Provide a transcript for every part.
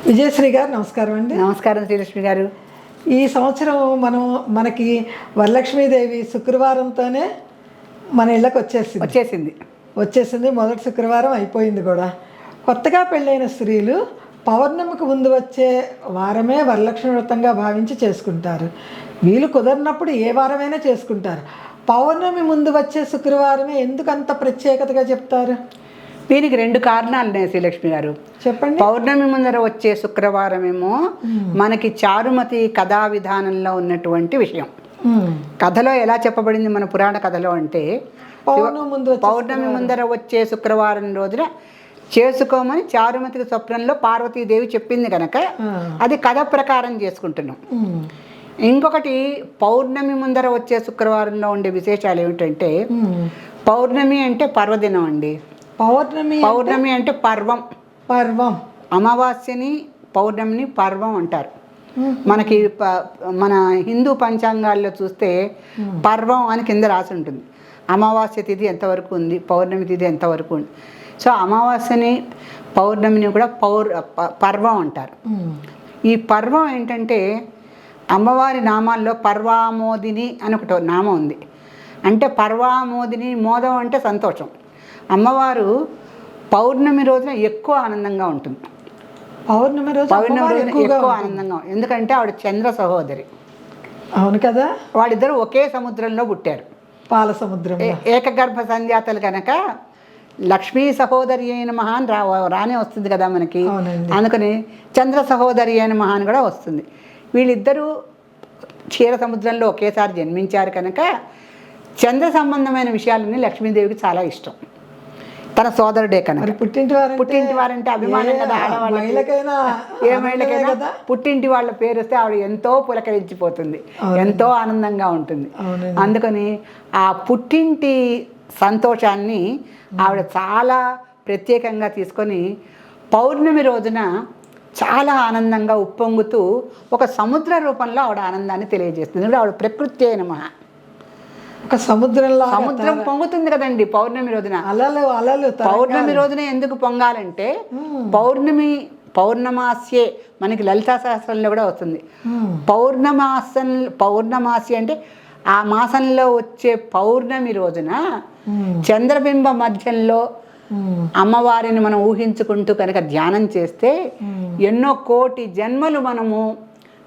విజయశ్రీ గారు నమస్కారం అండి. నమస్కారం శ్రీలక్ష్మి గారు. ఈ సంవత్సరం మనకి వరలక్ష్మీదేవి శుక్రవారంతోనే మన ఇళ్ళకి వచ్చేసింది. మొదటి శుక్రవారం అయిపోయింది కూడా. కొత్తగా పెళ్ళైన స్త్రీలు పౌర్ణమికి ముందు వచ్చే వారమే వరలక్ష్మి వ్రతంగా భావించి చేసుకుంటారు. వీలు కుదరినప్పుడు ఏ వారమైనా చేసుకుంటారు. పౌర్ణమి ముందు వచ్చే శుక్రవారమే ఎందుకు అంత ప్రత్యేకతగా చెప్తారు? దీనికి రెండు కారణాలు ఉన్నాయి శ్రీలక్ష్మి గారు, చెప్పండి. పౌర్ణమి ముందర వచ్చే శుక్రవారం ఏమో మనకి చారుమతి కథా పౌర్ణమిలో ఉన్నటువంటి విషయం. కథలో ఎలా చెప్పబడింది మన పురాణ కథలో అంటే, పౌర్ణమి ముందర వచ్చే శుక్రవారం రోజున చేసుకోమని చారుమతికి స్వప్నంలో పార్వతీదేవి చెప్పింది కనుక అది కథ ప్రకారం చేసుకుంటున్నాం. ఇంకొకటి, పౌర్ణమి ముందర వచ్చే శుక్రవారంలో ఉండే విశేషాలు ఏమిటంటే, పౌర్ణమి అంటే పర్వదినం అండి. పౌర్ణమి అంటే పర్వం. అమావాస్యని పౌర్ణమిని పర్వం అంటారు. మనకి మన హిందూ పంచాంగాల్లో చూస్తే పర్వం అని కింద రాసి ఉంటుంది. అమావాస్య తిథి ఎంతవరకు ఉంది, పౌర్ణమి తిథి ఎంతవరకు ఉంది. సో అమావాస్యని పౌర్ణమిని కూడా పర్వం అంటారు. ఈ పర్వం ఏంటంటే, అమ్మవారి నామాల్లో పర్వామోదిని అని ఒకటి నామం ఉంది. అంటే పర్వామోదిని, మోదం అంటే సంతోషం. అమ్మవారు పౌర్ణమి రోజున ఎక్కువ ఆనందంగా ఉంటుంది. పౌర్ణమి రోజున ఎక్కువ ఆనందంగా, ఎందుకంటే ఆవిడ చంద్ర సహోదరి. అవును కదా. వాళ్ళిద్దరు ఒకే సముద్రంలో పుట్టారు, పాల సముద్రం, ఏకగర్భ సంజాతలు కనుక లక్ష్మీ సహోదరి అయిన మహాన్ రానే వస్తుంది కదా మనకి. అందుకని చంద్ర సహోదరి అయిన మహాన్ కూడా వస్తుంది. వీళ్ళిద్దరూ క్షీర సముద్రంలో ఒకేసారి జన్మించారు కనుక చంద్ర సంబంధమైన విషయాలన్నీ లక్ష్మీదేవికి చాలా ఇష్టం. తన సోదరుడే కనుక. పుట్టింటి వారంటే అభిమానం కదా ఆడవాళ్ళకైనా, ఏ మహిళకైనా. పుట్టింటి వాళ్ళ పేరు వస్తే ఆవిడ ఎంతో పులకరించిపోతుంది, ఎంతో ఆనందంగా ఉంటుంది. అందుకని ఆ పుట్టింటి సంతోషాన్ని ఆవిడ చాలా ప్రత్యేకంగా తీసుకొని పౌర్ణమి రోజున చాలా ఆనందంగా ఉప్పొంగుతూ ఒక సముద్ర రూపంలో ఆవిడ ఆనందాన్ని తెలియజేస్తుంది. ఆవిడ ప్రకృతి అయిన మహా ఒక సముద్రం పొంగుతుంది కదండి పౌర్ణమి రోజున. అలలు పౌర్ణమి రోజున ఎందుకు పొంగాలంటే, పౌర్ణమాస్యే మనకి లలితా సహస్రంలో కూడా వస్తుంది. పౌర్ణమాసి అంటే ఆ మాసంలో వచ్చే పౌర్ణమి రోజున చంద్రబింబ మధ్యంలో అమ్మవారిని మనం ఊహించుకుంటూ కనుక ధ్యానం చేస్తే ఎన్నో కోటి జన్మలు మనము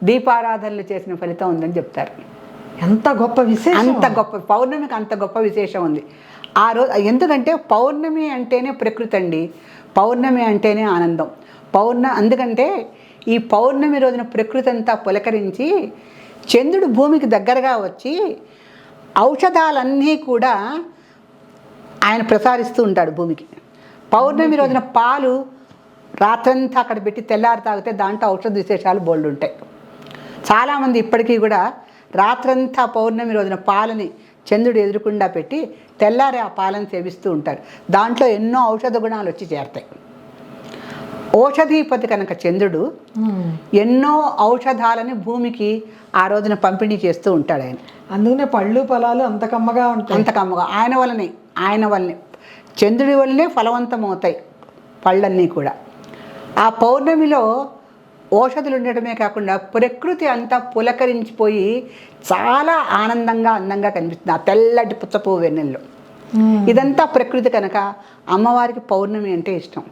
దీపారాధనలు చేసిన ఫలితం ఉందని చెప్తారు. ఎంత గొప్ప విశేషం, అంత గొప్ప పౌర్ణమికి అంత గొప్ప విశేషం ఉంది ఆ రోజు. ఎందుకంటే పౌర్ణమి అంటేనే ప్రకృతి అండి, పౌర్ణమి అంటేనే ఆనందం. అందుకంటే ఈ పౌర్ణమి రోజున ప్రకృతి అంతా పులకరించి చంద్రుడు భూమికి దగ్గరగా వచ్చి ఔషధాలన్నీ కూడా ఆయన ప్రసారిస్తూ ఉంటాడు భూమికి. పౌర్ణమి రోజున పాలు రాత్రంతా అక్కడ పెట్టి తెల్లారి తాగితే దాంట్లో ఔషధ విశేషాలు బోల్డ్ ఉంటాయి. చాలామంది ఇప్పటికీ కూడా రాత్రంతా పౌర్ణమి రోజున పాలని చంద్రుడు ఎదురుకుండా పెట్టి తెల్లారి ఆ పాలను సేవిస్తూ ఉంటారు. దాంట్లో ఎన్నో ఔషధ గుణాలు వచ్చి చేరతాయి. ఔషధీపతి కనుక చంద్రుడు ఎన్నో ఔషధాలని భూమికి ఆ రోజున పంపిణీ చేస్తూ ఉంటాడు ఆయన. అందుకనే పళ్ళు ఫలాలు అంత కమ్మగా ఉంటాయి. అంత కమ్మగా ఆయన వల్లనే చంద్రుడి వల్లనే ఫలవంతం అవుతాయి పళ్ళన్నీ కూడా. ఆ పౌర్ణమిలో ఔషధులు ఉండటమే కాకుండా ప్రకృతి అంతా పులకరించిపోయి చాలా ఆనందంగా అందంగా కనిపిస్తుంది ఆ తెల్లటి పుచ్చపువ్వు వెన్నెల్లో. ఇదంతా ప్రకృతి కనుక అమ్మవారికి పౌర్ణమి అంటే ఇష్టం.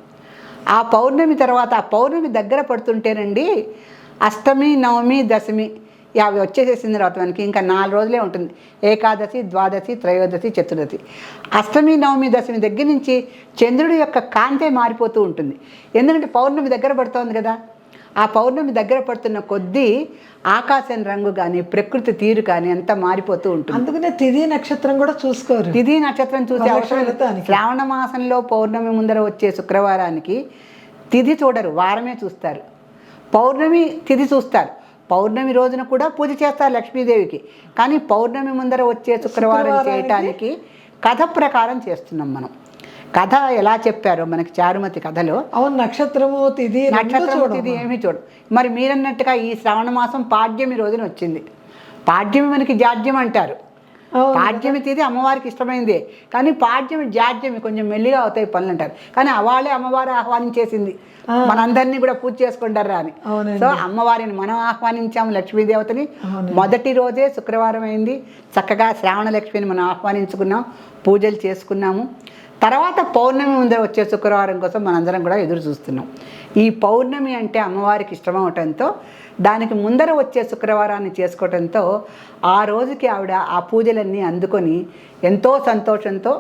ఆ పౌర్ణమి తర్వాత, ఆ పౌర్ణమి దగ్గర పడుతుంటేనండి అష్టమి, నవమి, దశమి అవి వచ్చేసేసిన తర్వాత మనకి ఇంకా 4 రోజులే ఉంటుంది. ఏకాదశి, ద్వాదశి, త్రయోదశి, చతుర్దశి. అష్టమి, నవమి, దశమి దగ్గర నుంచి చంద్రుడి యొక్క కాంతే మారిపోతూ ఉంటుంది. ఎందుకంటే పౌర్ణమి దగ్గర పడుతోంది కదా. ఆ పౌర్ణమి దగ్గర పడుతున్న కొద్దీ ఆకాశం రంగు కానీ ప్రకృతి తీరు కానీ అంతా మారిపోతూ ఉంటుంది. అందుకనే తిథి నక్షత్రం కూడా చూసుకోరు. తిథి నక్షత్రం చూసే అవసరం. శ్రావణ మాసంలో పౌర్ణమి ముందర వచ్చే శుక్రవారానికి తిథి చూడరు, వారమే చూస్తారు. పౌర్ణమి తిథి చూస్తారు. పౌర్ణమి రోజున కూడా పూజ చేస్తారు లక్ష్మీదేవికి. కానీ పౌర్ణమి ముందర వచ్చే శుక్రవారం చేయటానికి కథ ప్రకారం చేస్తున్నాం మనం. కథ ఎలా చెప్పారో మనకి చారుమతి కథలో. అవును, నక్షత్రము తిథి ఏమీ చూడు. మరి మీరన్నట్టుగా ఈ శ్రావణ మాసం పాడ్యమి రోజున వచ్చింది. పాడ్యమి మనకి జాడ్యం అంటారు. పాడ్యమి తిథి అమ్మవారికి ఇష్టమైంది, కానీ పాడ్యమి జాడ్యమి కొంచెం మెల్లిగా అవుతాయి పనులు అంటారు. కానీ వాళ్ళే అమ్మవారు ఆహ్వానించేసింది మనందరినీ కూడా పూజ చేసుకుంటారా అని. సో అమ్మవారిని మనం ఆహ్వానించాము, లక్ష్మీదేవతని. మొదటి రోజే శుక్రవారం అయింది, చక్కగా శ్రావణ లక్ష్మిని మనం ఆహ్వానించుకున్నాం, పూజలు చేసుకున్నాము. తర్వాత పౌర్ణమి ముందర వచ్చే శుక్రవారం కోసం మనందరం కూడా ఎదురు చూస్తున్నాం. ఈ పౌర్ణమి అంటే అమ్మవారికి ఇష్టమవటంతో దానికి ముందర వచ్చే శుక్రవారాన్ని చేసుకోవటంతో ఆ రోజుకి ఆవిడ ఆ పూజలన్నీ అందుకొని ఎంతో సంతోషంతో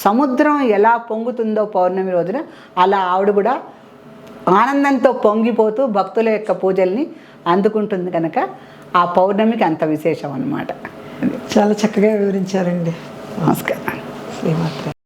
సముద్రం ఎలా పొంగుతుందో పౌర్ణమి రోజున అలా ఆవిడ కూడా ఆనందంతో పొంగిపోతూ భక్తుల యొక్క పూజల్ని అందుకుంటుంది కనుక ఆ పౌర్ణమికి అంత విశేషం అన్నమాట. చాలా చక్కగా వివరించారండి. నమస్కారం. శ్రీమాత్రే.